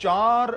4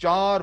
4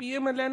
PMLN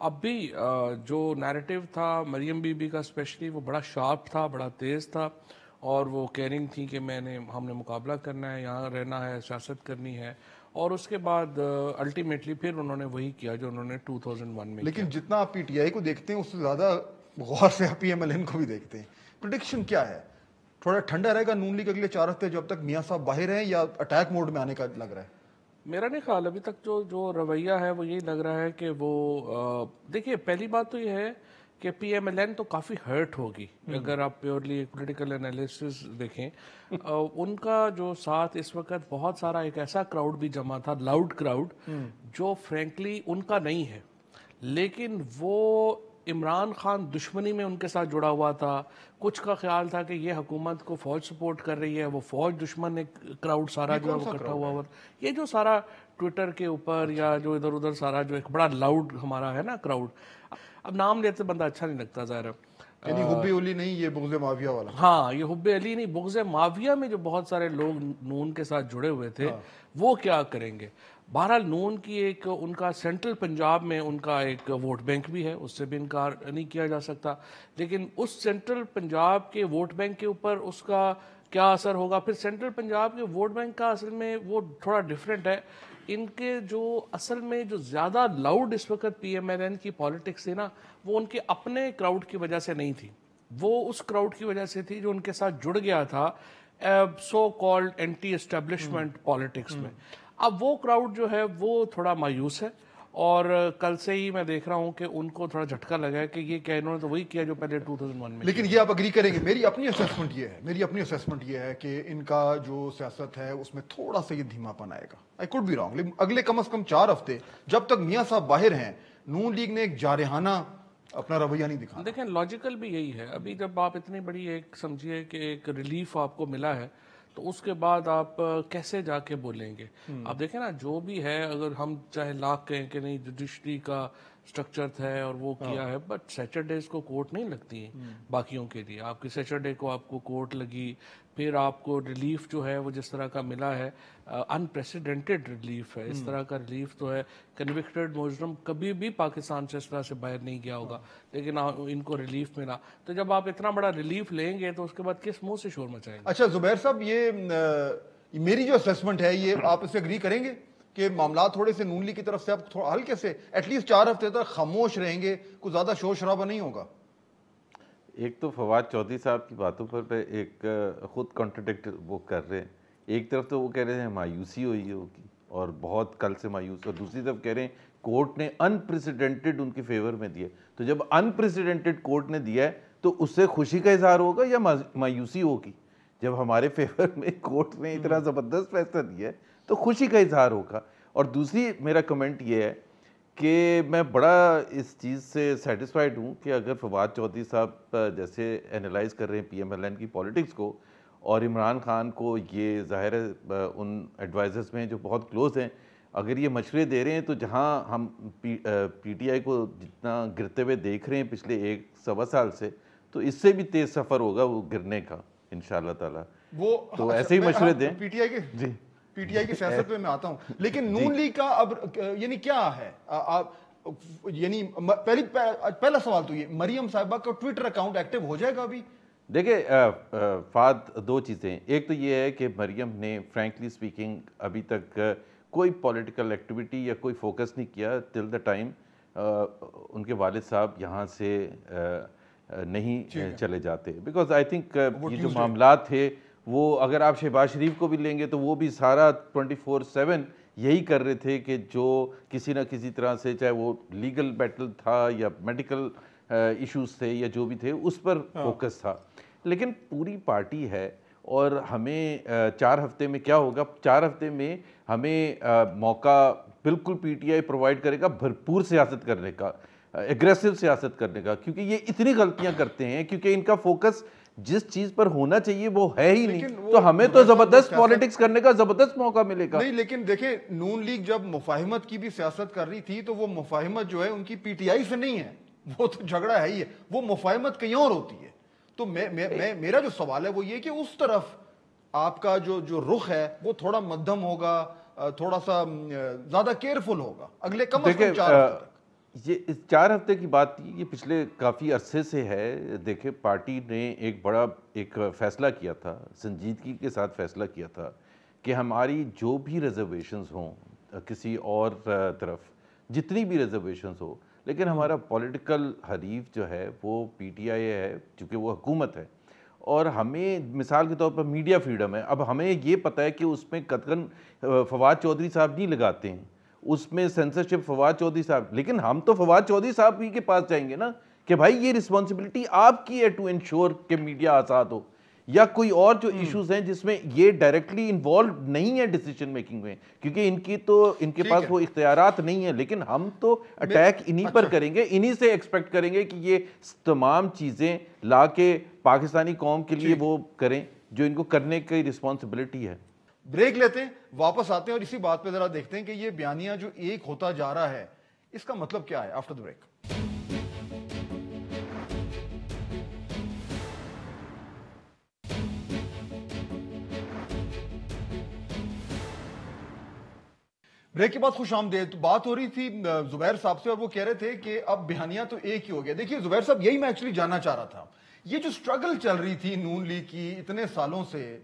اب بھی جو نیریٹو تھا مریم بی بی کا اسپیشلی وہ بڑا شارپ تھا, بڑا تیز تھا, اور وہ کیئرنگ تھی کہ ہم نے مقابلہ کرنا ہے, یہاں رہنا ہے, سیاست کرنی ہے, اور اس کے بعد الٹیمیٹلی پھر انہوں نے وہی کیا جو انہوں نے 2001 میں. لیکن جتنا آپ پی ٹی آئی کو دیکھتے ہیں اس سے زیادہ غور سے آپ پی ایم ایل این کو بھی دیکھتے ہیں. پریڈکشن کیا ہے؟ تھوڑا ٹھنڈا رہے گا نون لیگ اگلے 4 ہفتے جب تک میاں صاحب باہر ہیں, یا اٹیک موڈ میں آنے کا لگ رہا ہے؟ میرا نہیں خیال, ابھی تک جو رویہ ہے وہ یہی لگ رہا ہے کہ وہ دیکھیے, پہلی بات تو یہ ہے کہ پی ایم ایل این تو کافی ہرٹ ہوگی اگر آپ پیورلی پولیٹیکل انالیسس دیکھیں. ان کا جو ساتھ اس وقت بہت سارا ایک ایسا کراؤڈ بھی جمع تھا, لاؤڈ کراؤڈ, جو فرینکلی ان کا نہیں ہے, لیکن وہ عمران خان دشمنی میں ان کے ساتھ جڑا ہوا تھا. کچھ کا خیال تھا کہ یہ حکومت کو فوج سپورٹ کر رہی ہے, وہ فوج دشمن ایک کراؤڈ سارا جو ہے وہ اکٹھا ہوا. یہ جو سارا ٹویٹر کے اوپر یا جو ادھر ادھر سارا جو ایک بڑا لاؤڈ ہمارا ہے نا کراؤڈ, اب نام لیتے بندہ اچھا نہیں لگتا ظاہر ہے. یعنی حب علی نہیں, یہ بغض معاویہ والا. ہاں, یہ حب علی نہیں, بغض معاویہ میں جو بہت سارے لوگ نون کے ساتھ جڑے ہوئے تھے وہ کیا کریں گے. بہرحال نون کی ایک ان کا سینٹرل پنجاب میں ان کا ایک ووٹ بینک بھی ہے, اس سے بھی انکار نہیں کیا جا سکتا, لیکن اس سینٹرل پنجاب کے ووٹ بینک کے اوپر اس کا کیا اثر ہوگا. پھر سینٹرل پنجاب کے ووٹ بینک کا اصل میں وہ تھوڑا ڈیفرنٹ ہے. ان کے جو اصل میں جو زیادہ لاؤڈ اس وقت پی ایم ایل این کی پالیٹکس تھی نا, وہ ان کے اپنے کراؤڈ کی وجہ سے نہیں تھی, وہ اس کراؤڈ کی وجہ سے تھی جو ان کے ساتھ جڑ گیا تھا so called anti establishment politics میں. اب وہ کراؤڈ جو ہے وہ تھوڑا مایوس ہے, اور کل سے ہی میں دیکھ رہا ہوں کہ ان کو تھوڑا جھٹکا لگا ہے کہ یہ کیا, انہوں نے تو وہی کیا جو پہلے 2001 میں. لیکن یہ آپ اگری کریں گے, میری اپنی اسیسمنٹ یہ ہے کہ ان کا جو سیاست ہے اس میں تھوڑا سا یہ دھیما پن آئے گا. آئی کوڈ بی رانگ, لیکن اگلے کم از کم 4 ہفتے جب تک میاں صاحب باہر ہیں, نون لیگ نے ایک جارحانہ اپنا رویہ نہیں دکھا. دیکھیں لاجیکل بھی یہی ہے, ابھی جب آپ اتنی بڑی ایک سمجھیے کہ ایک ریلیف آپ کو ملا ہے, تو اس کے بعد آپ کیسے جا کے بولیں گے. آپ دیکھیں نا جو بھی ہے, اگر ہم چاہے لاکھ کہیں کہ نہیں جوڈیشری کا سٹرکچر ہے اور وہ کیا ہے, بٹ سیٹرڈیز کو کورٹ نہیں لگتی ہیں باقیوں کے لیے. آپ کی سیٹرڈے کو آپ کو کورٹ لگی, پھر آپ کو ریلیف جو ہے وہ جس طرح کا ملا ہے, انپریسیڈنٹڈ ریلیف ہے. اس طرح کا ریلیف تو ہے, کنوکٹڈ مجرم کبھی بھی پاکستان سے اس طرح سے باہر نہیں گیا ہوگا, لیکن ان کو ریلیف ملا. تو جب آپ اتنا بڑا ریلیف لیں گے تو اس کے بعد کس منہ سے شور مچائیں گے. اچھا زبیر صاحب, یہ میری جو اسیسمنٹ ہے, یہ آپ اس سے اگری کریں گے کہ معاملات تھوڑے سے نون لیگ کی طرف سے آپ تھوڑا ہلکے سے ایٹ لیسٹ 4 ہفتے تک خاموش رہیں گے, کوئی زیادہ شور شرابہ نہیں ہوگا؟ ایک تو فواد چودھری صاحب کی باتوں پر ایک خود کانٹرڈکٹ وہ کر رہے ہیں. ایک طرف تو وہ کہہ رہے ہیں مایوسی ہوئی ہوگی اور بہت کل سے مایوس, اور دوسری طرف کہہ رہے ہیں کورٹ نے انپریسیڈنٹڈ ان کے فیور میں دیا. تو جب انپریسیڈنٹڈ کورٹ نے دیا ہے تو اس سے خوشی کا اظہار ہوگا یا مایوسی ہوگی؟ جب ہمارے فیور میں کورٹ نے اتنا زبردست فیصلہ دیا ہے تو خوشی کا اظہار ہوگا. اور دوسری میرا کمنٹ یہ ہے کہ میں بڑا اس چیز سے سیٹسفائیڈ ہوں کہ اگر فواد چودھری صاحب جیسے انالائز کر رہے ہیں پی ایم ایل این کی پالیٹکس کو, اور عمران خان کو یہ ظاہر ہے ان ایڈوائزرز میں جو بہت کلوز ہیں, اگر یہ مشورے دے رہے ہیں تو جہاں ہم پی ٹی آئی کو جتنا گرتے ہوئے دیکھ رہے ہیں پچھلے 1-1.25 سال سے, تو اس سے بھی تیز سفر ہوگا وہ گرنے کا انشاءاللہ تعالی. وہ تو ایسے ہی مشورے دیں. پی ٹی آئی کی سیاست پہ میں آتا ہوں, لیکن نون لیگ کا اب یعنی کیا ہے, یعنی پہلا سوال تو یہ, مریم صاحبہ کا ٹویٹر اکاؤنٹ ایکٹیو ہو جائے گا ابھی؟ دیکھیں فہد, 2 چیزیں. ایک تو یہ ہے کہ مریم نے فرینکلی اسپیکنگ ابھی تک کوئی پولیٹیکل ایکٹیویٹی یا کوئی فوکس نہیں کیا ٹل دا ٹائم ان کے والد صاحب یہاں سے نہیں چلے جاتے. بیکاز آئی تھنک یہ جو معاملات تھے وہ اگر آپ شہباز شریف کو بھی لیں گے تو وہ بھی سارا 24/7 یہی کر رہے تھے کہ جو کسی نہ کسی طرح سے, چاہے وہ لیگل بیٹل تھا یا میڈیکل ایشوز تھے یا جو بھی تھے, اس پر فوکس تھا. لیکن پوری پارٹی ہے, اور ہمیں 4 ہفتے میں کیا ہوگا, 4 ہفتے میں ہمیں موقع بالکل پی ٹی آئی پرووائڈ کرے گا بھرپور سیاست کرنے کا, ایگریسو سیاست کرنے کا, کیونکہ یہ اتنی غلطیاں کرتے ہیں کیونکہ ان کا فوکس جس چیز پر ہونا چاہیے وہ ہے ہی نہیں. تو ہمیں تو زبردست پالیٹکس کرنے کا زبردست موقع ملے گا. نہیں, لیکن دیکھیں نون لیگ جب مفاہمت کی بھی سیاست کر رہی تھی تو وہ مفاہمت جو ہے ان کی پی ٹی آئی سے نہیں ہے, وہ تو جھگڑا ہے ہی ہے, وہ مفاہمت کہیں اور ہوتی ہے. تو میرا جو سوال ہے وہ یہ کہ اس طرف آپ کا جو رخ ہے وہ تھوڑا مدھم ہوگا, تھوڑا سا زیادہ کیئرفل ہوگا اگلے کم از کم 4 ہفتے تک. یہ اس 4 ہفتے کی بات تھی، یہ پچھلے کافی عرصے سے ہے. دیکھیں پارٹی نے ایک فیصلہ کیا تھا، سنجیدگی کے ساتھ فیصلہ کیا تھا کہ ہماری جو بھی ریزرویشنز ہوں کسی اور طرف، جتنی بھی ریزرویشنز ہو، لیکن ہمارا پولیٹیکل حریف جو ہے وہ پی ٹی آئی ہے، چونکہ وہ حکومت ہے، اور ہمیں مثال کے طور پر میڈیا فریڈم ہے. اب ہمیں یہ پتہ ہے کہ اس میں قطعاً فواد چودھری صاحب نہیں لگاتے ہیں، اس میں سینسرشپ فواد چودھری صاحب، لیکن ہم تو فواد چودھری صاحب ہی کے پاس جائیں گے نا کہ بھائی یہ رسپانسبلٹی آپ کی ہے ٹو انشور کہ میڈیا آزاد ہو، یا کوئی اور جو ایشوز ہیں جس میں یہ ڈائریکٹلی انوالو نہیں ہے ڈیسیجن میکنگ میں، کیونکہ ان کے پاس وہ اختیارات نہیں ہیں. لیکن ہم تو اٹیک انہی پر کریں گے، انہی سے ایکسپیکٹ کریں گے کہ یہ تمام چیزیں لا کے پاکستانی قوم کے لیے وہ کریں جو ان کو کرنے کی رسپانسبلٹی ہے. بریک لیتے ہیں، واپس آتے ہیں اور اسی بات پہ ذرا دیکھتے ہیں کہ یہ بیانیہ جو ایک ہوتا جا رہا ہے اس کا مطلب کیا ہے. After the break. بریک کے بعد خوش آمدید. بات ہو رہی تھی زبیر صاحب سے اور وہ کہہ رہے تھے کہ اب بیانیہ تو ایک ہی ہو گیا. دیکھیے زبیر صاحب، یہی میں ایکچولی جاننا چاہ رہا تھا. یہ جو سٹرگل چل رہی تھی نون لیگ کی اتنے سالوں سے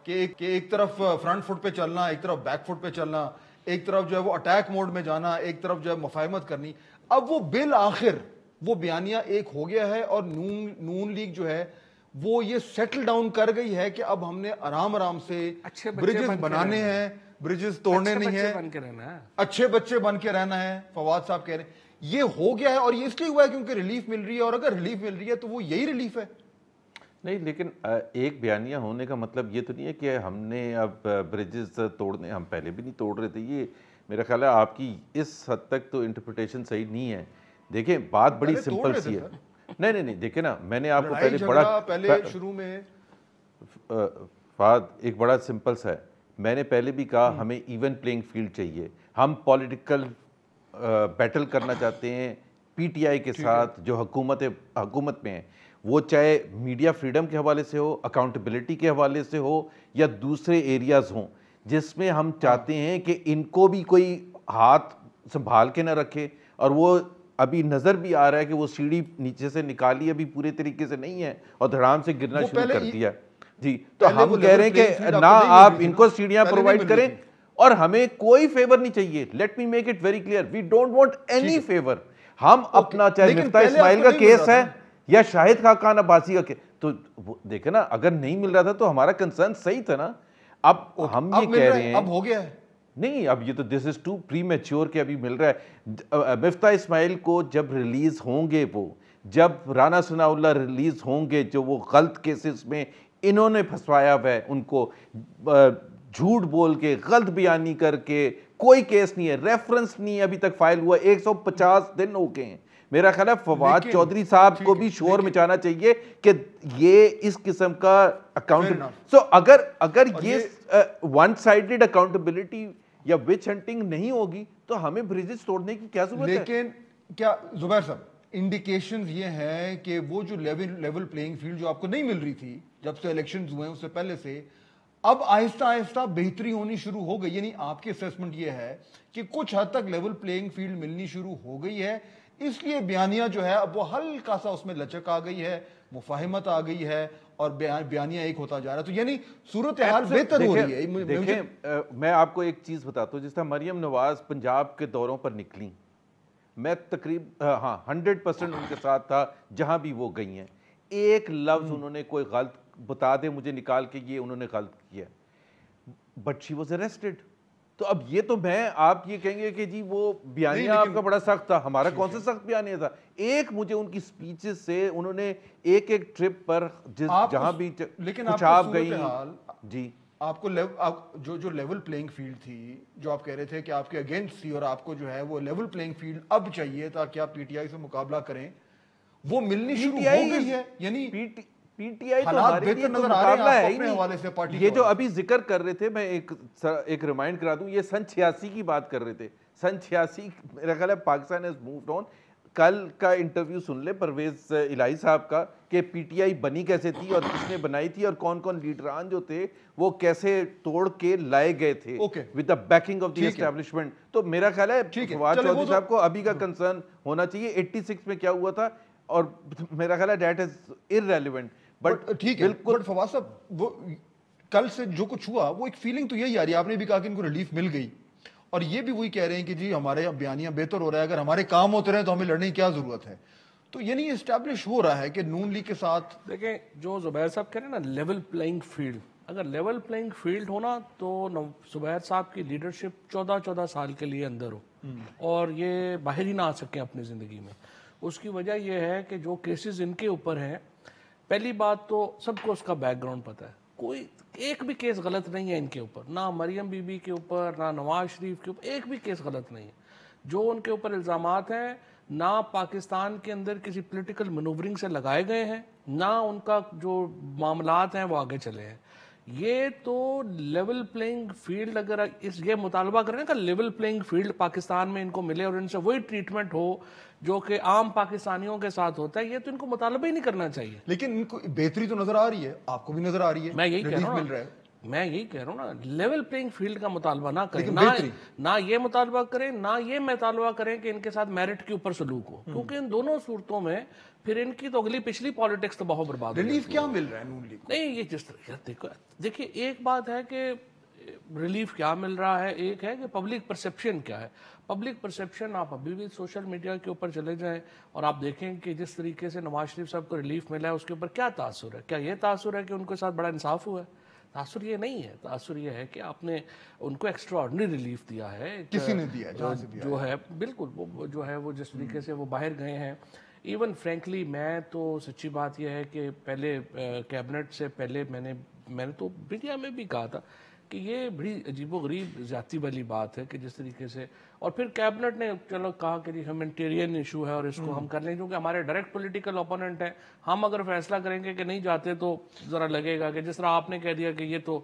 کہ ایک طرف فرنٹ فٹ پہ چلنا، ایک طرف بیک فٹ پہ چلنا، ایک طرف جو ہے وہ اٹیک موڈ میں جانا، ایک طرف جو ہے مفاہمت کرنی، اب وہ بالآخر وہ بیانیہ ایک ہو گیا ہے اور نون لیگ جو ہے وہ یہ سیٹل ڈاؤن کر گئی ہے کہ اب ہم نے آرام سے برجز بنانے ہیں، برجز توڑنے نہیں ہیں، اچھے بچے بن کے رہنا ہے. فواد صاحب کہہ رہے ہیں یہ ہو گیا ہے اور یہ اس لیے ہوا ہے کیونکہ ریلیف مل رہی ہے، اور اگر ریلیف مل رہی ہے تو وہ یہی ریلیف ہے. نہیں، لیکن ایک بیانیہ ہونے کا مطلب یہ تو نہیں ہے کہ ہم نے اب برجز توڑنے، ہم پہلے بھی نہیں توڑ رہے تھے. یہ میرا خیال ہے آپ کی اس حد تک تو انٹرپریٹیشن صحیح نہیں ہے. دیکھیں بات بڑی سمپل سی ہے. نہیں دیکھیں نا، میں نے آپ کو پہلے شروع میں فہد ایک بڑا سمپل سا ہے. میں نے پہلے بھی کہا ہمیں ایون پلینگ فیلڈ چاہیے. ہم پولیٹیکل بیٹل کرنا چاہتے ہیں پی ٹی آئی کے ساتھ جو حکومت میں ہیں، وہ چاہے میڈیا فریڈم کے حوالے سے ہو، اکاؤنٹیبلٹی کے حوالے سے ہو، یا دوسرے ایریاز ہوں جس میں ہم چاہتے ہیں کہ ان کو بھی کوئی ہاتھ سنبھال کے نہ رکھے. اور وہ ابھی نظر بھی آ رہا ہے کہ وہ سیڑھی نیچے سے نکالی ابھی پورے طریقے سے نہیں ہے اور دھڑام سے گرنا شروع کر دیا. جی، تو ہم کہہ رہے ہیں کہ نہ آپ ان کو سیڑھیاں پرووائڈ کریں اور ہمیں کوئی فیور نہیں چاہیے. Let me make it very clear, we don't want any favour. ہم اپنا چاہے مفتاح اسماعیل کا کیس ہے یا شاہد خاقان عباسی کا کیس، تو دیکھیں نا اگر نہیں مل رہا تھا تو ہمارا کنسرن صحیح تھا نا. اب ہم یہ کہہ رہے ہیں اب ہو گیا ہے. نہیں، اب یہ تو دس از ٹو پری میچور کہ ابھی مل رہا ہے. مفتاح اسماعیل کو جب ریلیز ہوں گے، وہ جب رانا ثناء اللہ ریلیز ہوں گے، جو وہ غلط کیسز میں انہوں نے پھنسوایا ہوا ہے، ان کو جھوٹ بول کے غلط بیانی کر کے، کوئی کیس نہیں ہے، ریفرنس نہیں ابھی تک فائل ہوا. 150 دن ہو گئے ہیں. میرا خیال ہے فواد چودھری صاحب کو بھی شور مچانا چاہیے کہ یہ اس قسم کا اکاؤنٹ. سو اگر یہ ون سائیڈڈ اکاؤنٹیبلٹی یا وچ ہنٹنگ نہیں ہوگی تو ہمیں بریجز توڑنے کی کیا ضرورت ہے؟ لیکن کیا زبیر صاحب انڈیکیشنز یہ ہیں کہ وہ جو لیول پلینگ فیلڈ جو آپ کو نہیں مل رہی تھی جب سے الیکشنز ہوئے ہیں اس سے پہلے سے، اب آہستہ آہستہ بہتری ہونی شروع ہو گئی. یعنی آپ کی اسیسمنٹ یہ ہے کہ کچھ حد تک لیول پلینگ فیلڈ ملنی شروع ہو گئی ہے، اس لیے بیانیہ جو ہے اب وہ ہلکا سا اس میں لچک آ گئی ہے، مفاہمت آ گئی ہے اور بیانیہ ایک ہوتا جا رہا ہے. تو یعنی صورتحال بہتر ہو رہی ہے. دیکھیں میں آپ کو ایک چیز بتاتا ہوں، جس طرح مریم نواز پنجاب کے دوروں پر نکلی، میں تقریباً 100% ان کے ساتھ تھا جہاں بھی وہ گئی ہیں. ایک لفظ انہوں نے کوئی غلط بتا دے مجھے نکال کے یہ انہوں نے غلط کیا، بٹ شی واز اریسٹڈ. تو اب یہ تو آپ یہ کہیں گے کہ جی وہ بیانیہ آپ کا بڑا سخت تھا، ہمارا کون سا سخت بیانیہ تھا؟ ایک مجھے ان کی سپیچز سے انہوں نے ایک ٹرپ پر جہاں بھی کچھ آپ گئی. جی، آپ کو جو لیول پلینگ فیلڈ تھی جو آپ کہہ رہے تھے کہ آپ کے اگینسٹ تھی اور آپ کو جو ہے وہ لیول پلینگ فیلڈ اب چاہیے تاکہ آپ پی ٹی آئی سے مقابلہ کریں، وہ ملنی شروع ہو گئی ہے. یعنی پی ٹی آئی تو ہمارے لیے تو مقابلہ ہے ہی نہیں. یہ جو ابھی ذکر کر رہے تھے، میں ایک ریمائنڈ کرا دوں، یہ سن 86 کی بات کر رہے تھے. سن 86 میرا خیال ہے پاکستان ہیز مووڈ آن. کل کا انٹرویو سن لے پرویز الہی صاحب کا کہ پی ٹی آئی بنی کیسے تھی اور کس نے بنائی تھی اور کون کون لیڈران جو تھے وہ کیسے توڑ کے لائے گئے تھے with the backing of the establishment. تو میرا خیال ہے فواد چودھری صاحب کو ابھی کا کنسرن ہونا چاہیے 86 میں کیا ہوا تھا, اور میرا خیال ہے دیٹ از ارریلیونٹ. بٹ ٹھیک ہے, بٹ فواد صاحب وہ کل سے جو کچھ ہوا وہ ایک فیلنگ تو یہی آ رہی ہے, آپ نے بھی کہا کہ ان کو ریلیف مل گئی, اور یہ بھی وہی کہہ رہے ہیں کہ جی ہمارے بیانیہ بہتر ہو رہا ہے, اگر ہمارے کام ہوتے رہے تو ہمیں لڑنے کی کیا ضرورت ہے. تو یہ نہیں اسٹیبلش ہو رہا ہے کہ نون لیگ کے ساتھ دیکھیں جو زبیر صاحب کہہ رہے ہیں نا لیول پلینگ فیلڈ, اگر لیول پلینگ فیلڈ ہونا تو زبیر صاحب کی لیڈرشپ 14 سال کے لیے اندر ہو اور یہ باہر ہی نہ آ سکیں اپنی زندگی میں. اس کی وجہ یہ ہے کہ جو کیسز ان کے اوپر ہیں, پہلی بات تو سب کو اس کا بیک گراؤنڈ پتہ ہے, کوئی ایک بھی کیس غلط نہیں ہے ان کے اوپر, نہ مریم بی بی کے اوپر نہ نواز شریف کے اوپر ایک بھی کیس غلط نہیں ہے. جو ان کے اوپر الزامات ہیں نہ پاکستان کے اندر کسی پولیٹیکل مینوورنگ سے لگائے گئے ہیں, نہ ان کا جو معاملات ہیں وہ آگے چلے ہیں. یہ تو لیول پلینگ فیلڈ, اگر یہ مطالبہ کریں کہ لیول پلینگ فیلڈ پاکستان میں ان کو ملے اور ان سے وہی ٹریٹمنٹ ہو جو کہ عام پاکستانیوں کے ساتھ ہوتا ہے, یہ تو ان کو مطالبہ ہی نہیں کرنا چاہیے. لیکن ان کو بہتری تو نظر آ رہی ہے, آپ کو بھی نظر آ رہی ہے, میں یہی کہہ رہا مل رہا ہے. میں یہی کہہ رہا ہوں نا, لیول پلینگ فیلڈ کا مطالبہ نہ کریں, نہ یہ مطالبہ کریں نہ یہ مطالبہ کریں کہ ان کے ساتھ میرٹ کے اوپر سلوک ہو, کیونکہ ان دونوں صورتوں میں پھر ان کی تو اگلی پچھلی پالیٹکس تو بہت برباد ہو. ریلیف کیا مل رہا ہے نون لیگ کو؟ نہیں یہ جس طرح دیکھیے ایک بات ہے کہ ریلیف کیا مل رہا ہے, ایک ہے کہ پبلک پرسیپشن کیا ہے. پبلک پرسیپشن آپ ابھی بھی سوشل میڈیا کے اوپر چلے جائیں اور آپ دیکھیں کہ جس طریقے سے نواز شریف صاحب کو ریلیف ملا ہے اس کے اوپر کیا تاثر ہے. کیا یہ تاثر ہے کہ ان کے ساتھ بڑا انصاف ہوا ہے؟ تاثر یہ نہیں ہے. تاثر یہ ہے کہ آپ نے ان کو ایکسٹرا آرڈنری ریلیف دیا ہے, کسی نے دیا جو ہے بالکل وہ جو ہے وہ جس طریقے سے وہ باہر گئے ہیں. ایون فرینکلی میں تو سچی بات یہ ہے کہ پہلے کیبنٹ سے پہلے میں نے تو میڈیا میں بھی کہا تھا کہ یہ بڑی عجیب و غریب زیادتی والی بات ہے کہ جس طریقے سے, اور پھر کیبنٹ نے چلو کہا کہ ہیومینٹیرین ایشو ہے اور اس کو ہم کر لیں کیونکہ ہمارے ڈائریکٹ پولیٹیکل اوپوننٹ ہیں, ہم اگر فیصلہ کریں گے کہ نہیں جاتے تو ذرا لگے گا کہ جس طرح آپ نے کہہ دیا کہ یہ تو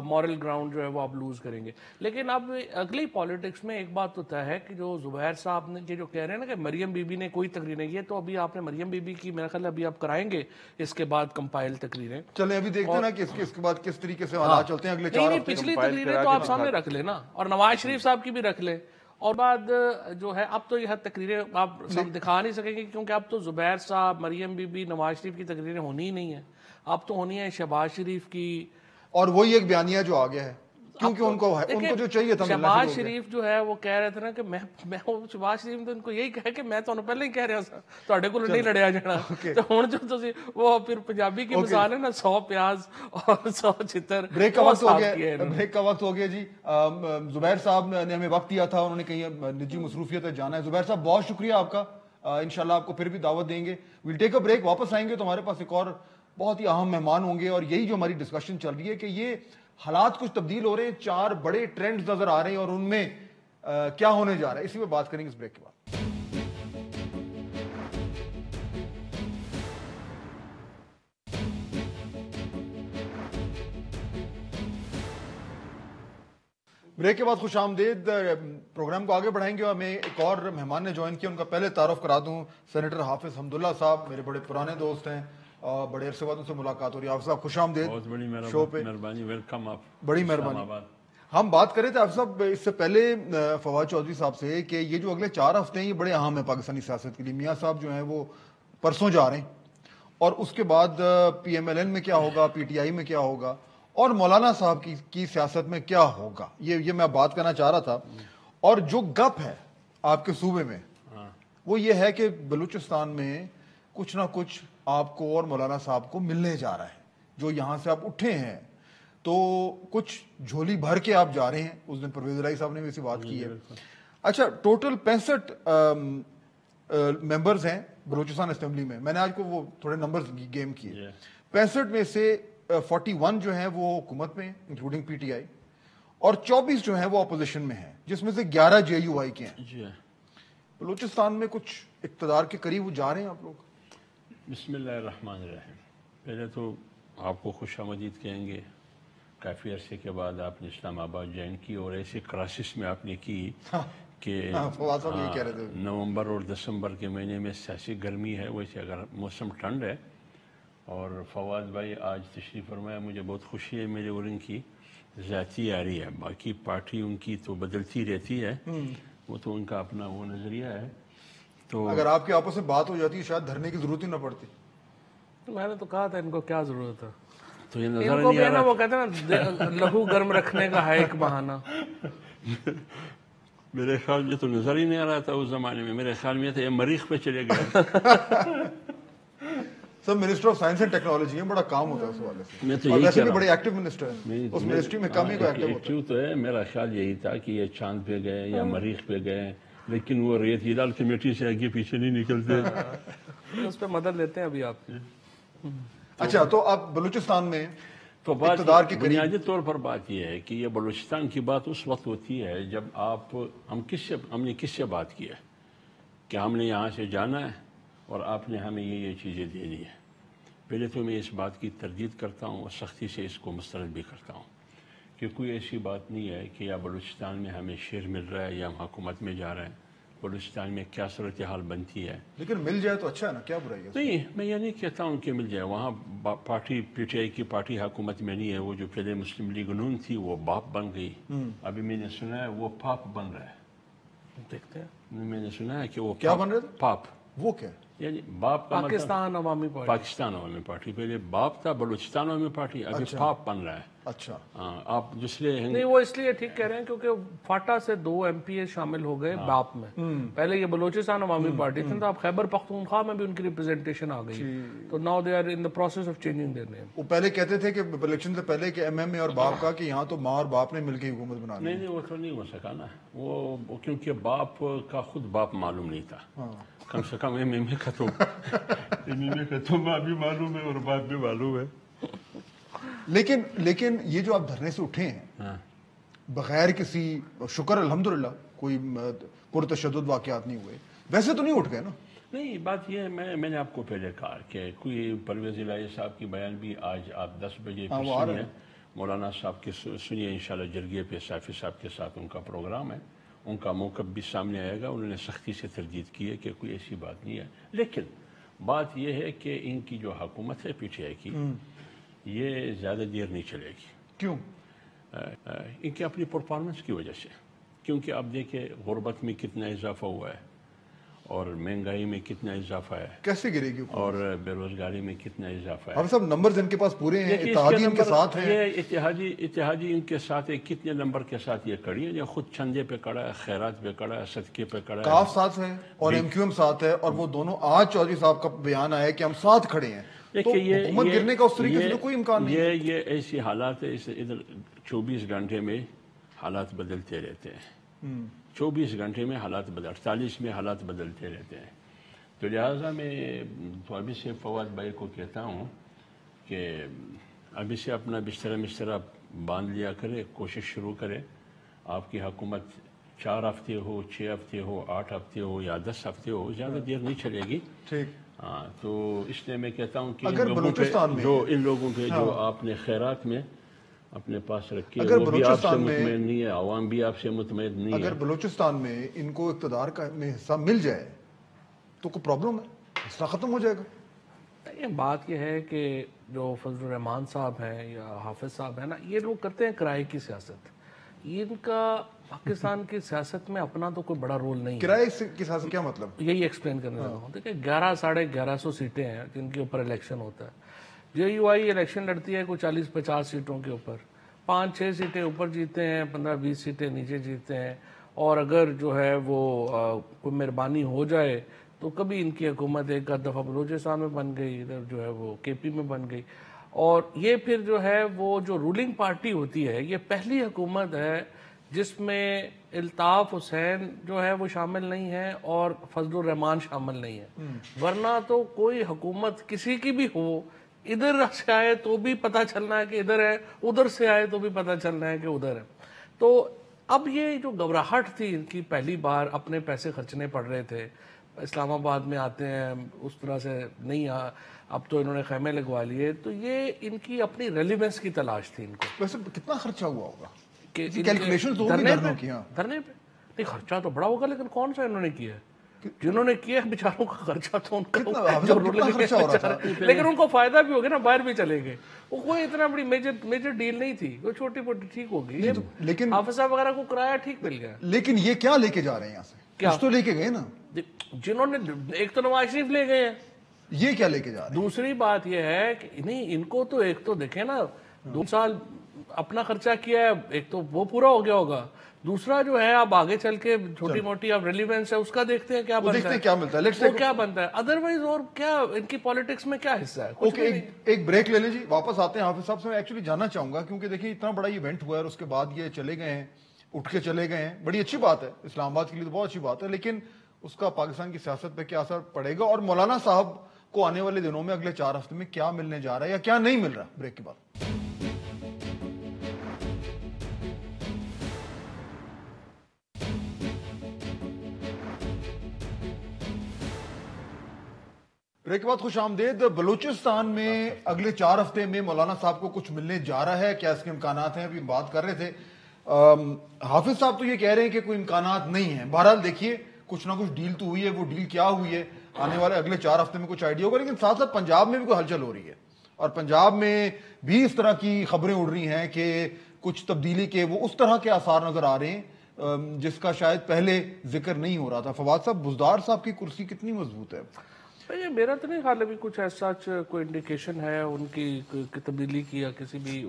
مورل گراؤنڈ جو ہے وہ آپ لوز کریں گے. لیکن اب اگلی پالیٹکس میں ایک بات تو طے ہے کہ جو زبیر صاحب نے جو کہہ رہے ہیں نا کہ مریم بی بی نے کوئی تقریر نہیں, یہ تو ابھی آپ نے مریم بی بی کی میرا خیال ابھی آپ کرائیں گے اس کے بعد کمپائل تقریریں. چلیں ابھی دیکھتے ہیں نا کہ اس کے بعد کس طریقے سے حالات چلتے ہیں اگلے 4 ہفتے. پچھلی تقریریں تو آپ سامنے رکھ لیں نا, اور نواز شریف صاحب کی بھی رکھ لیں, اور بعد جو ہے اب تو یہ تقریریں آپ دکھا نہیں سکیں گے کیونکہ اب تو زبیر صاحب, مریم بی بی, نواز شریف کی تقریریں ہونی ہی نہیں ہیں. اب تو ہونی ہے شہباز شریف کی, اور وہی ایک بیانیہ جو آ گیا ہے کیونکہ ان کو جو چاہیے تھا. شہباز شریف جو ہے وہ کہہ رہے تھے نا کہ میں شہباز شریف تو ان کو یہی کہا کہ میں تو پہلے ہی کہہ رہا تھا تواڈے کول نہیں لڑیا جانا, تو ہن جو تسی وہ پھر پنجابی کی مثال ہے نا 100 پیاز اور 100 چھتر. بریک کا وقت ہو گیا, بریک کا وقت ہو گیا جی. زبیر صاحب نے ہمیں وقت دیا تھا, انہوں نے کہیں نجی مصروفیت ہے جانا ہے. زبیر صاحب بہت شکریہ آپ کا, انشاءاللہ آپ کو پھر بھی دعوت دیں گے. ویل ٹیک اے بریک, واپس آئیں گے تو ہمارے پاس ایک اور بہت ہی اہم مہمان ہوں گے, اور یہی جو ہماری ڈسکشن چل رہی ہے کہ یہ حالات کچھ تبدیل ہو رہے ہیں, 4 بڑے ٹرینڈز نظر آ رہے ہیں اور ان میں کیا ہونے جا رہا ہے, اسی پہ بات کریں گے اس بریک کے بعد. بریک کے بعد خوش آمدید. پروگرام کو آگے بڑھائیں گے اور ہمیں ایک اور مہمان نے جوائن کیا, ان کا پہلے تعارف کرا دوں. سینیٹر حافظ حمداللہ صاحب میرے بڑے پرانے دوست ہیں, بڑے عرصے بعد ان سے ملاقات ہو رہی ہے. حافظ صاحب خوش آمدید شو پہ. ویلکم. آپ بڑی مہربانی. ہم بات کریں تھے حافظ صاحب اس سے پہلے فواد چودھری صاحب سے کہ یہ جو اگلے 4 ہفتے ہیں یہ بڑے اہم ہیں پاکستانی سیاست کے لیے. میاں صاحب جو ہیں وہ پرسوں جا رہے ہیں, اور اس کے بعد پی ایم ایل این میں کیا ہوگا, پی ٹی آئی میں کیا ہوگا, اور مولانا صاحب کی سیاست میں کیا ہوگا, یہ میں بات کرنا چاہ رہا تھا. اور جو گپ ہے آپ کے صوبے میں وہ یہ ہے کہ بلوچستان میں کچھ نہ کچھ آپ کو اور مولانا صاحب کو ملنے جا رہا ہے. جو یہاں سے آپ اٹھے ہیں تو کچھ جھولی بھر کے آپ جا رہے ہیں. اس دن پرویز الہی صاحب نے بھی اسی بات کی ہے. اچھا, ٹوٹل 65 ممبرز ہیں بلوچستان اسمبلی میں. میں نے آج کو وہ تھوڑے نمبرز گیم کیے. 65 میں سے 41 جو ہیں وہ حکومت میں ہیں انکلوڈنگ پی ٹی آئی, اور 24 جو ہیں وہ اپوزیشن میں ہیں, جس میں سے 11 جے یو آئی کے ہیں. بلوچستان میں کچھ اقتدار کے قریب جا رہے ہیں آپ لوگ. بسم اللہ الرحمن الرحیم. پہلے تو آپ کو خوش آمدید کہیں گے. کافی عرصے کے بعد آپ نے اسلام آباد جوائن کی اور ایسے کرائسس میں آپ نے کی کہ فواد صاحب یہی کہہ رہے تھے نومبر اور دسمبر کے مہینے میں سیاسی گرمی ہے، ویسے اگر موسم ٹھنڈ ہے. اور فواد بھائی آج تشریف فرمایا، مجھے بہت خوشی ہے میرے اور ان کی ذاتی آ رہی ہے. باقی پارٹی ان کی تو بدلتی رہتی ہے، وہ تو ان کا اپنا وہ نظریہ ہے. تو اگر آپ کی آپس میں بات ہو جاتی شاید دھرنے کی ضرورت ہی نہ پڑتی. میں نے تو کہا تھا ان کو کیا ضرورت ہے، تو یہ ان نظر کو نہیں بھی آ ہے نا، رہا. وہ کہتے ہیں نا لہو گرم رکھنے کا ہے ایک بہانہ. میرے خیال میں تو نظر ہی نہیں آ رہا تھا اس زمانے میں. میرے خیال میں تو یہ مریخ پہ چلے گئے. Sir minister of science and technology ہے، بڑا کام ہوتا ہے اس حوالے سے. میں تو اور یہی ویسے کہہ بھی رہا بڑے ہوں. ایکٹیو منسٹر ہیں، اس منسٹری میں کم ہی کو ایکٹیو ہوتا ہے. ایکٹیو تو ہے. میرا خیال یہی تھا کہ یہ چاند پہ گئے یا مریخ پہ گئے، لیکن وہ ریت ہلال کمیٹی سے آگے پیچھے نہیں نکلتے. اس پہ مدد لیتے ہیں ابھی آپ. اچھا، تو آپ بلوچستان میں تو بات اقتدار کے قریب، بنیادی طور پر بات یہ ہے کہ یہ بلوچستان کی بات اس وقت ہوتی ہے جب ہم نے کس سے بات کی ہے کہ ہم نے یہاں سے جانا ہے اور آپ نے ہمیں یہ چیزیں دینی ہے. پہلے تو میں اس بات کی تردید کرتا ہوں اور سختی سے اس کو مسترد بھی کرتا ہوں کہ کوئی ایسی بات نہیں ہے کہ یا بلوچستان میں ہمیں شیئر مل رہا ہے یا ہم حکومت میں جا رہے ہیں. بلوچستان میں کیا صورتحال بنتی ہے. لیکن مل جائے تو اچھا ہے نا، کیا برائی ہے؟ نہیں، میں یہ نہیں کہتا ہوں کہ مل جائے. وہاں پارٹی پی ٹی آئی کی پارٹی حکومت میں نہیں ہے. وہ جو پہلے مسلم لیگ نون تھی وہ باپ بن گئی. ابھی میں نے سنا ہے وہ پاپ بن رہا ہے. دیکھتے ہیں میں نے سنا ہے کہ وہ کیا بن رہے تھے؟ پاپ، وہ کیا؟ یعنی باپ کا مطلب پاکستان عوامی پارٹی. پاکستان عوامی پارٹی. پہلے باپ تھا بلوچستان عوامی پارٹی، ابھی پاپ بن رہا ہے. اچھا، آپ دوسرے نہیں، وہ اس لیے ٹھیک کہہ رہے ہیں کیونکہ فاٹا سے 2 MP شامل ہو گئے باپ میں. پہلے یہ بلوچستان عوامی پارٹی تھی، تو اب خیبر پختونخوا میں بھی ان کی ریپرزنٹیشن آ گئی. تو now they are in the process of changing their name. وہ پہلے کہتے تھے کہ الیکشن سے پہلے کہ ایم اے اور باپ کا، کہ یہاں تو ماں اور باپ نے مل کے حکومت بنا لی. نہیں، وہ تو نہیں ہو سکا نا. وہ کیونکہ باپ کا خود باپ معلوم نہیں تھا. کم سے کم ایم اے کا تو ماں بھی معلوم ہے اور باپ بھی معلوم ہے. لیکن یہ جو آپ دھرنے سے اٹھے ہیں بغیر کسی، شکر الحمدللہ کوئی پرتشدد واقعات نہیں ہوئے، ویسے تو نہیں اٹھ گئے نا؟ نہیں، بات یہ ہے، میں نے آپ کو پہلے کہا کہ کوئی پرویز الہی صاحب کی بیان بھی آج آپ 10 بجے پہ سنیے. مولانا صاحب کی سنیے انشاءاللہ جرگے پہ صافی صاحب کے ساتھ ان کا پروگرام ہے. ان کا موقف بھی سامنے آئے گا. انہوں نے سختی سے تردید کی ہے کہ کوئی ایسی بات نہیں ہے. لیکن بات یہ ہے کہ ان کی جو حکومت ہے پی ٹی آئی کی، یہ زیادہ دیر نہیں چلے گی. کیوں؟ ان کی اپنی پرفارمنس کی وجہ سے. کیونکہ اب دیکھیں غربت میں کتنا اضافہ ہوا ہے اور مہنگائی میں کتنا اضافہ ہے، کیسے گرے گی اور بے روزگاری میں کتنا اضافہ ہے. ہم سب نمبرز ان کے پاس پورے ہیں، اتحادی ان کے ساتھ ہیں. یہ اتحادی ان کے ساتھ ہے. کتنے نمبر کے ساتھ یہ کڑی ہے؟ یہ خود چندے پہ کڑا ہے، خیرات پہ کڑا ہے، صدقے پہ کڑا ہے. کاف ساتھ ہے اور ایم کیو ایم ساتھ ہے، اور وہ دونوں آج چودھری صاحب کا بیان آیا ہے کہ ہم ساتھ کھڑے ہیں. تو حکومت گرنے کا اس طریقے سے کوئی امکان نہیں ہے. یہ ایسی حالات ہے، ادھر 24 گھنٹے میں حالات بدلتے رہتے ہیں. 24 گھنٹے میں حالات 48 میں حالات بدلتے رہتے ہیں. تو لہٰذا میں تو ابھی سے فواد بھائی کو کہتا ہوں کہ ابھی سے اپنا بسترا باندھ لیا کرے، کوشش شروع کرے. آپ کی حکومت 4 ہفتے ہو، 6 ہفتے ہو، 8 ہفتے ہو یا 10 ہفتے ہو، زیادہ دیر نہیں چلے گی. ٹھیک. ہاں، تو اس لیے میں کہتا ہوں کہ ان لوگوں کے جو آپ نے خیرات میں اپنے پاس رکھے، وہ بھی آپ سے مطمئن نہیں ہے، عوام بھی آپ سے مطمئن نہیں ہے. اگر بلوچستان میں ان کو اقتدار کا میں حصہ مل جائے تو کوئی پرابلم ہے، مسئلہ ختم ہو جائے گا. یہ بات یہ ہے کہ جو فضل الرحمان صاحب ہیں یا حافظ صاحب ہیں نا، یہ لوگ کرتے ہیں کرائے کی سیاست. ان کا پاکستان کی سیاست میں اپنا تو کوئی بڑا رول نہیں ہے. کرائے کی سیاست کیا مطلب؟ یہی ایکسپلین کرنے لگا ہوں. دیکھیں 1100-1150 سیٹیں ہیں جن کے اوپر الیکشن ہوتا ہے. JUI الیکشن لڑتی ہے کوئی 40-50 سیٹوں کے اوپر. 5-6 سیٹیں اوپر جیتے ہیں، 15-20 سیٹیں نیچے جیتے ہیں. اور اگر جو ہے وہ کوئی مہربانی ہو جائے تو کبھی ان کی حکومت ایک آدھ دفعہ بلوچستان میں بن گئی، ادھر جو ہے وہ KP میں بن گئی. اور یہ پھر جو ہے وہ جو رولنگ پارٹی ہوتی ہے، یہ پہلی حکومت ہے جس میں الطاف حسین جو ہے وہ شامل نہیں ہے اور فضل الرحمان شامل نہیں ہے. ورنہ تو کوئی حکومت کسی کی بھی ہو، ادھر سے آئے تو بھی پتہ چلنا ہے کہ ادھر ہے، ادھر سے آئے تو بھی پتہ چلنا ہے کہ ادھر ہے. تو اب یہ جو گھبراہٹ تھی ان کی، پہلی بار اپنے پیسے خرچنے پڑ رہے تھے، اسلام آباد میں آتے ہیں اس طرح سے نہیں، اب تو انہوں نے خیمے لگوا لیے، تو یہ ان کی اپنی ریلیونس کی تلاش تھی ان کو. ویسے کتنا خرچہ ہوا ہوگا؟ کہ کیلکولیشن تو ہوگی دھرنوں کی. دھرنے پہ نہیں خرچہ تو بڑا ہوگا لیکن کون سا انہوں نے کیا ہے؟ جنہوں نے کیا بیچاروں کا خرچہ تو ان کا لیکن ان کو فائدہ بھی ہو گیا نا, باہر بھی چلے گئے. وہ کوئی اتنا بڑی میجر ڈیل نہیں تھی, وہ چھوٹی موٹی ٹھیک ہوگی. لیکن حافظ صاحب وغیرہ کو کرایہ ٹھیک مل گیا. لیکن یہ کیا لے کے جا رہے ہیں یہاں سے؟ کچھ تو لے کے گئے نا جنہوں نے, ایک تو نواز شریف لے گئے ہیں, یہ کیا لے کے جا رہے ہیں؟ دوسری بات یہ ہے کہ نہیں ان کو تو ایک تو دیکھیں نا 2 سال اپنا خرچہ کیا ہے, ایک تو وہ پورا ہو گیا ہوگا, دوسرا جو ہے آپ آگے چل کے چھوٹی موٹی اب ریلیونس ہے اس کا دیکھتے ہیں کیا بنتا ہے, کیا ملتا ہے, وہ کیا بنتا ہے. ادروائز اور کیا ان کی پالیٹکس میں کیا حصہ ہے؟ اوکے, ایک بریک لے لیں جی, واپس آتے ہیں. حافظ صاحب سے میں ایکچولی جاننا چاہوں گا کیونکہ دیکھیں اتنا بڑا ایونٹ ہوا ہے اور اس کے بعد یہ چلے گئے ہیں, اٹھ کے چلے گئے ہیں, بڑی اچھی بات ہے, اسلام آباد کے لیے تو بہت اچھی بات ہے, لیکن اس کا پاکستان کی سیاست پہ کیا اثر پڑے گا, اور مولانا صاحب کو آنے والے دنوں میں اگلے 4 ہفتے میں کیا ملنے جا رہا ہے یا کیا نہیں مل رہا؟ بریک کے بعد. بریک کے بعد خوش آمدید. بلوچستان میں اگلے 4 ہفتے میں مولانا صاحب کو کچھ ملنے جا رہا ہے, کیا اس کے امکانات ہیں؟ ابھی بات کر رہے تھے حافظ صاحب تو یہ کہہ رہے ہیں کہ کوئی امکانات نہیں ہیں. بہرحال دیکھیے کچھ نہ کچھ ڈیل تو ہوئی ہے, وہ ڈیل کیا ہوئی ہے آنے والے اگلے 4 ہفتے میں کچھ آئیڈیا ہوگا. لیکن ساتھ ساتھ پنجاب میں بھی کوئی ہلچل ہو رہی ہے, اور پنجاب میں بھی اس طرح کی خبریں اڑ رہی ہیں کہ کچھ تبدیلی کے وہ اس طرح کے آثار نظر آ رہے ہیں جس کا شاید پہلے ذکر نہیں ہو رہا تھا. فواد صاحب, بزدار صاحب کی کرسی کتنی مضبوط ہے؟ میرا تو نہیں خیال ابھی کچھ ایسا کوئی انڈیکیشن ہے ان کی تبدیلی کی یا کسی بھی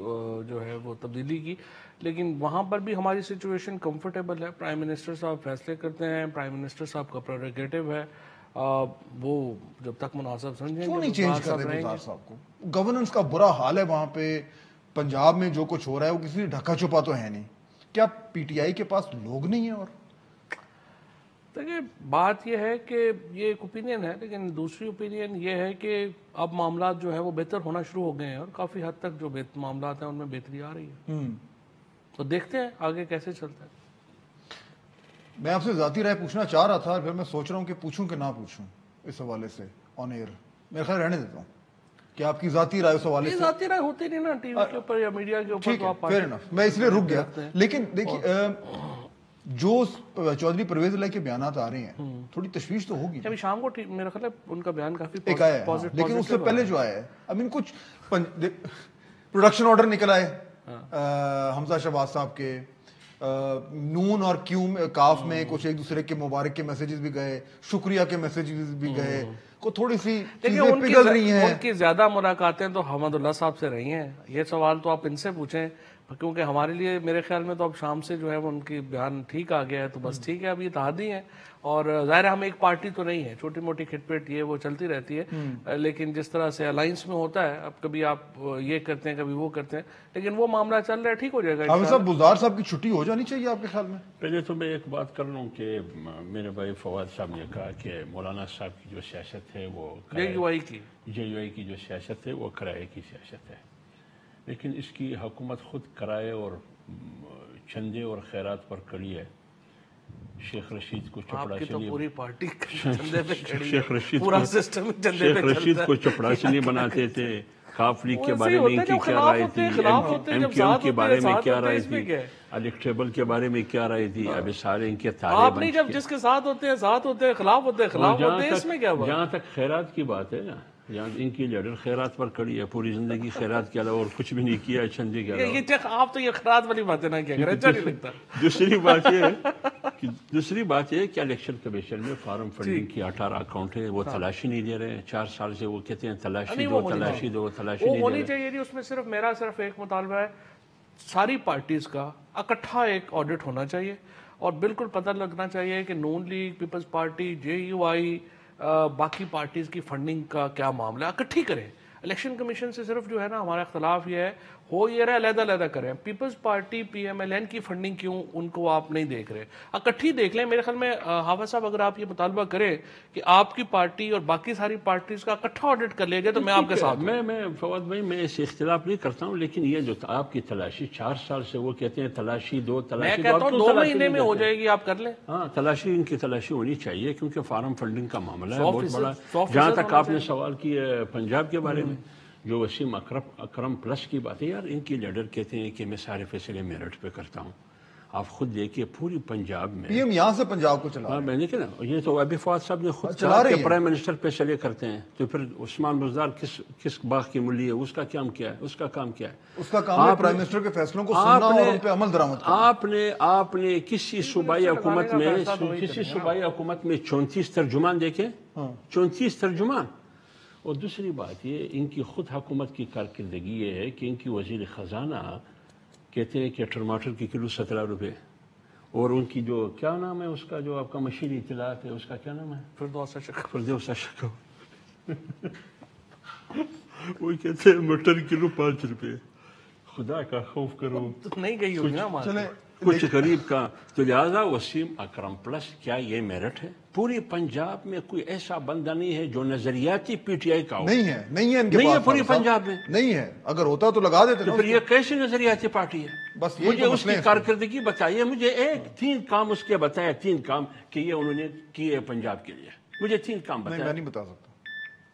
جو ہے وہ تبدیلی کی, لیکن وہاں پر بھی ہماری سچویشن کمفرٹیبل ہے. پرائم منسٹر صاحب فیصلے کرتے ہیں, پرائم منسٹر صاحب کا پریروگیٹو ہے, وہ جب تک مناسب سمجھیں کیوں نہیں چینج کر رہے بزدار صاحب کو؟ گورننس کا برا حال ہے وہاں پہ, پنجاب میں جو کچھ ہو رہا ہے وہ کسی ڈھکا چھپا تو ہے نہیں. کیا پی ٹی آئی کے پاس لوگ نہیں ہیں؟ اور دیکھیے بات یہ ہے کہ یہ ایک اوپینین ہے, لیکن دوسری اوپینین یہ ہے کہ اب معاملات جو ہے وہ بہتر ہونا شروع ہو گئے ہیں, اور کافی حد تک جو معاملات ہیں ان میں بہتری آ رہی ہے. تو دیکھتے ہیں آگے کیسے چلتا ہے. میں آپ سے ذاتی رائے پوچھنا چاہ رہا تھا, پھر میں سوچ رہا ہوں کہ پوچھوں کہ نہ پوچھوں اس حوالے سے آن ایئر. میرے خیال رہنے دیتا ہوں کہ آپ کی ذاتی رائے اس حوالے سے. ذاتی رائے ہوتی نہیں نا ٹی وی کے اوپر یا میڈیا کے اوپر, ٹھیک ہے, فیئر انف, میں اس لیے رک گیا. لیکن دیکھیے جو چودھری پرویز اللہ کے بیانات آ رہے ہیں تھوڑی تشویش تو ہوگی. ابھی شام کو میرا خیال ہے ان کا بیان کافی ایک آیا ہے, لیکن اس سے پہلے جو آیا ہے اب ان کچھ پروڈکشن آرڈر نکل آئے حمزہ شہباز صاحب کے, نون اور کیو کاف میں کچھ ایک دوسرے کے مبارک کے میسیجز بھی گئے, شکریہ کے میسیجز بھی گئے, کو تھوڑی سی چیزیں پگھل رہی ہیں. ان کی زیادہ ملاقاتیں تو حمد اللہ صاحب سے رہی ہیں. یہ سوال تو آپ ان سے پوچھیں, کیونکہ ہمارے لیے میرے خیال میں تو اب شام سے جو ہے وہ ان کی بیان ٹھیک آ گیا ہے, تو بس ٹھیک ہے. اب یہ اتحادی ہیں, اور ظاہر ہم ایک پارٹی تو نہیں ہے, چھوٹی موٹی کھٹ پیٹ یہ وہ چلتی رہتی ہے, لیکن جس طرح سے الائنس میں ہوتا ہے, اب کبھی آپ یہ کرتے ہیں کبھی وہ کرتے ہیں, لیکن وہ معاملہ چل رہا ہے, ٹھیک ہو جائے گا. صاحب بزدار صاحب کی چھٹی ہو جانی چاہیے آپ کے خیال میں؟ پہلے تو میں ایک بات کر رہا ہوں کہ میرے بھائی فواد صاحب نے کہا کہ مولانا صاحب کی جو سیاست ہے وہ جے یو آئی کی جو سیاست ہے وہ کرائے کی سیاست ہے, لیکن اس کی حکومت خود کرائے اور چندے اور خیرات پر کڑی ہے. شیخ رشید کو چپڑاسنی بناتے تھے, کاف لیگ کے بارے میں ان کی کیا رائے تھی, ایم کیو ایم کے بارے میں کیا رائے تھی, الیکٹریبل کے بارے میں کیا رائے تھی, ابھی سارے ان کے تارے آپ نہیں, جب جس کے ساتھ ہوتے ہیں ساتھ ہوتے ہیں, خلاف ہوتے ہیں, اس میں کیا بات. جہاں تک خیرات کی بات ہے نا, یہاں ان کی لیڈر خیرات پر کڑی ہے, پوری زندگی خیرات کے علاوہ اور کچھ بھی نہیں کیا چندے کے علاوہ. آپ تو یہ خیرات والی باتیں نہ کیا کریں, اچھا نہیں لگتا. دوسری بات یہ ہے کہ الیکشن کمیشن میں فارم فنڈنگ کی 18 اکاؤنٹ ہے, وہ تلاشی نہیں دے رہے ہیں. 4 سال سے وہ کہتے ہیں تلاشی دو وہ ہونی چاہیے. اس میں میرا صرف ایک مطالبہ ہے, ساری پارٹیز کا اکٹھا ایک آڈٹ ہونا چاہیے, اور بالکل پتہ لگنا چاہیے کہ Noon League, People's Party, J U I, باقی پارٹیز کی فنڈنگ کا کیا معاملہ ہے, اکٹھی کریں. الیکشن کمیشن سے صرف جو ہے نا ہمارا اختلاف یہ ہے, ہو یہ رہا علیحدہ علیحدہ کریں. Peoples Party P M L N کی فنڈنگ کیوں ان کو آپ نہیں دیکھ رہے, اکٹھی دیکھ لیں. میرے خیال میں حافظ صاحب اگر آپ یہ مطالبہ کریں کہ آپ کی پارٹی اور باقی ساری پارٹیز کا اکٹھا آڈٹ کر لیا جائے تو میں آپ کے ساتھ. میں فواد بھائی میں اس اختلاف نہیں کرتا ہوں, لیکن یہ جو آپ کی تلاشی 4 سال سے وہ کہتے ہیں تلاشی دو, میں کہتا ہوں 2 مہینے میں ہو جائے گی, آپ کر لیں. ہاں, تلاشی ان کی تلاشی ہونی چاہیے, کیونکہ فارم فنڈنگ کا معاملہ ہے بہت بڑا. جہاں تک آپ نے سوال کیا پنجاب کے بارے میں, جو وسیم اکرم پلس کی بات ہے, یار ان کی لیڈر کہتے ہیں کہ میں سارے فیصلے میرٹ پہ کرتا ہوں. آپ خود دیکھیے پوری پنجاب میں PM یہاں سے پنجاب کو چلا ہاں میں نے کہا نا یہ تو ابھی فواد صاحب نے خود چلا کہا رہی کہ ہے۔ پرائم منسٹر پہ چلے کرتے ہیں، تو پھر عثمان بزدار کس باغ کی ملی ہے، اس کا کام کیا ہے، اس کا کام کیا ہے؟ اس کا کام ہے پرائم منسٹر کے فیصلوں کو سننا اور ان پہ عمل درآمد کرنا۔ آپ نے کسی صوبائی حکومت میں 34 ترجمان دیکھے، 34 ترجمان۔ اور دوسری بات یہ ان کی خود حکومت کی کارکردگی یہ ہے کہ ان کی وزیر خزانہ کہتے ہیں کہ ٹماٹر کی کلو 17 روپے، اور ان کی جو کیا نام ہے اس کا جو آپ کا مشیر اطلاعات ہے اس کا کیا نام ہے، فردوس اشرف وہ کہتے ہیں مٹر کلو 5 روپے۔ خدا کا خوف کرو، نہیں گئی ہوگی نا ہمارے چلیں کچھ غریب کا۔ تو لہٰذا وسیم اکرم پلس کیا یہ میرٹ ہے؟ پوری پنجاب میں کوئی ایسا بندہ نہیں ہے جو نظریاتی PTI کا ہو، نہیں ہے ان کے نہیں ہے پاس پوری صاحب، پنجاب میں۔ نہیں ہے، اگر ہوتا تو لگا دیتے تو نا پھر یہ کیسی نظریاتی پارٹی ہے؟ بس یہی مجھے تو اس مسئلہ کی ہے۔ کارکردگی بتائیے، مجھے 3 کام اس کے بتائے، 3 کام کہ یہ انہوں نے کیے پنجاب کے لیے، مجھے 3 کام نہیں، میں بتائے۔ نہیں بتا سکتا۔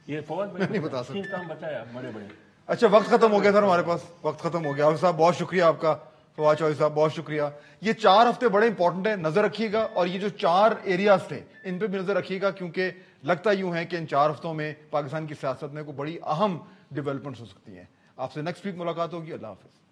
یہ فواد میں نہیں بتا 3 کام بتایا بڑے بڑے۔ اچھا وقت ختم ہو گیا سر، ہمارے پاس وقت ختم ہو گیا۔ عاوف صاحب بہت شکریہ آپ کا، فواد چودھری صاحب بہت شکریہ۔ یہ 4 ہفتے بڑے امپورٹنٹ ہیں، نظر رکھیے گا، اور یہ جو 4 ایریاز تھے ان پہ بھی نظر رکھیے گا، کیونکہ لگتا یوں ہے کہ ان 4 ہفتوں میں پاکستان کی سیاست میں کوئی بڑی اہم ڈیولپمنٹس ہو سکتی ہیں۔ آپ سے نیکسٹ ویک ملاقات ہوگی۔ اللہ حافظ۔